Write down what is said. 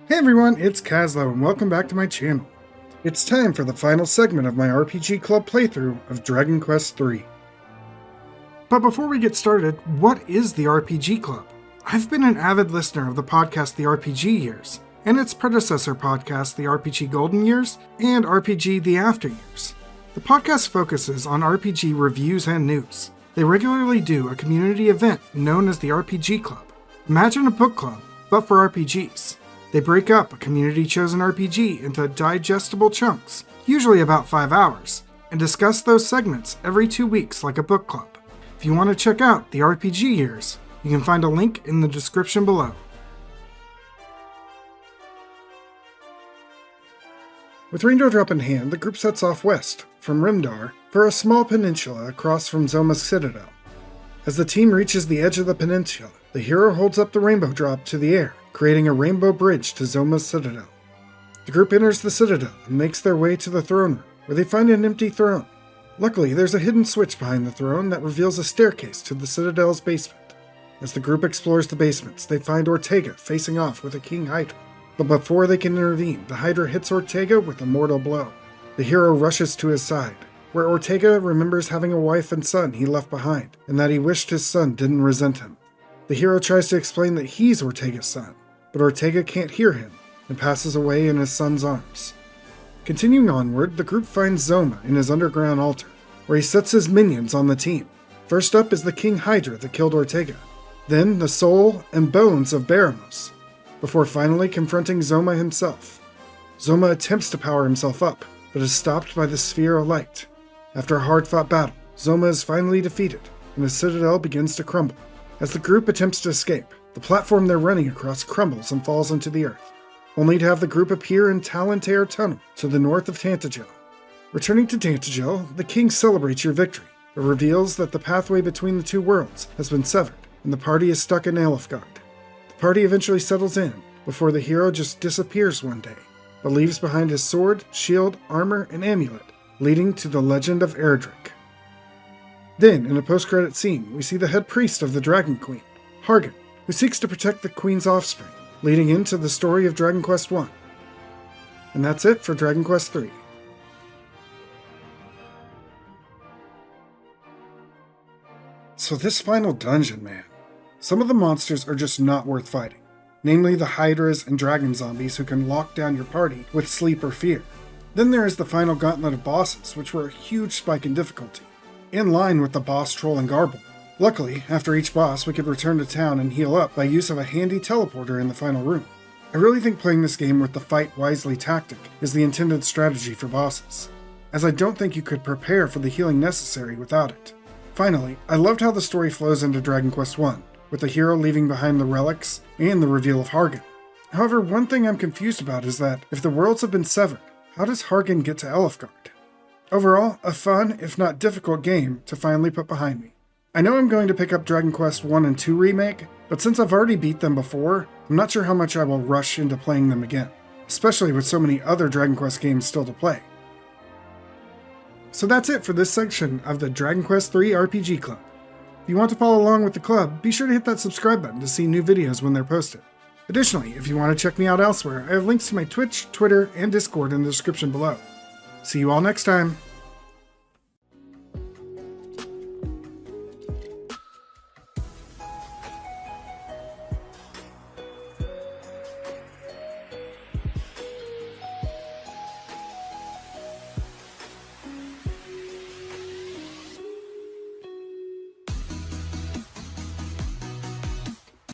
Hey everyone, it's Kazlo and welcome back to my channel. It's time for the final segment of my RPG Club playthrough of Dragon Quest III. But before we get started, what is the RPG Club? I've been an avid listener of the podcast The RPG Years, and its predecessor podcast The RPG Golden Years, and RPG The After Years. The podcast focuses on RPG reviews and news. They regularly do a community event known as the RPG Club. Imagine a book club, but for RPGs. They break up a community-chosen RPG into digestible chunks, usually about 5 hours, and discuss those segments every 2 weeks like a book club. If you want to check out the RPG Years, you can find a link in the description below. With Rainbow Drop in hand, the group sets off west, from Rimdar, for a small peninsula across from Zoma's citadel. As the team reaches the edge of the peninsula, the hero holds up the Rainbow Drop to the air, creating a rainbow bridge to Zoma's citadel. The group enters the citadel and makes their way to the throne room, where they find an empty throne. Luckily, there's a hidden switch behind the throne that reveals a staircase to the citadel's basement. As the group explores the basements, they find Ortega facing off with a King Hydra. But before they can intervene, the Hydra hits Ortega with a mortal blow. The hero rushes to his side, where Ortega remembers having a wife and son he left behind, and that he wished his son didn't resent him. The hero tries to explain that he's Ortega's son, but Ortega can't hear him and passes away in his son's arms. Continuing onward, the group finds Zoma in his underground altar, where he sets his minions on the team. First up is the King Hydra that killed Ortega, then the soul and bones of Baramos, before finally confronting Zoma himself. Zoma attempts to power himself up, but is stopped by the Sphere of Light. After a hard-fought battle, Zoma is finally defeated, and the citadel begins to crumble. As the group attempts to escape, the platform they're running across crumbles and falls into the earth, only to have the group appear in Talantair Tunnel to the north of Tantagel. Returning to Tantagel, the king celebrates your victory, but reveals that the pathway between the two worlds has been severed, and the party is stuck in Alefgard. The party eventually settles in, before the hero just disappears one day, but leaves behind his sword, shield, armor, and amulet, leading to the legend of Erdrick. Then, in a post-credit scene, we see the head priest of the Dragon Queen, Hargan, who seeks to protect the Queen's offspring, leading into the story of Dragon Quest I. And that's it for Dragon Quest III. So this final dungeon, man. Some of the monsters are just not worth fighting. Namely the Hydras and Dragon Zombies who can lock down your party with sleep or fear. Then there is the final gauntlet of bosses, which were a huge spike in difficulty, in line with the boss troll and Garble. Luckily, after each boss, we could return to town and heal up by use of a handy teleporter in the final room. I really think playing this game with the fight wisely tactic is the intended strategy for bosses, as I don't think you could prepare for the healing necessary without it. Finally, I loved how the story flows into Dragon Quest I, with the hero leaving behind the relics and the reveal of Hargan. However, one thing I'm confused about is that if the worlds have been severed, how does Hargan get to Alefgard? Overall, a fun, if not difficult game to finally put behind me. I know I'm going to pick up Dragon Quest 1 and 2 Remake, but since I've already beat them before, I'm not sure how much I will rush into playing them again, especially with so many other Dragon Quest games still to play. So that's it for this section of the Dragon Quest III RPG Club. If you want to follow along with the club, be sure to hit that subscribe button to see new videos when they're posted. Additionally, if you want to check me out elsewhere, I have links to my Twitch, Twitter, and Discord in the description below. See you all next time!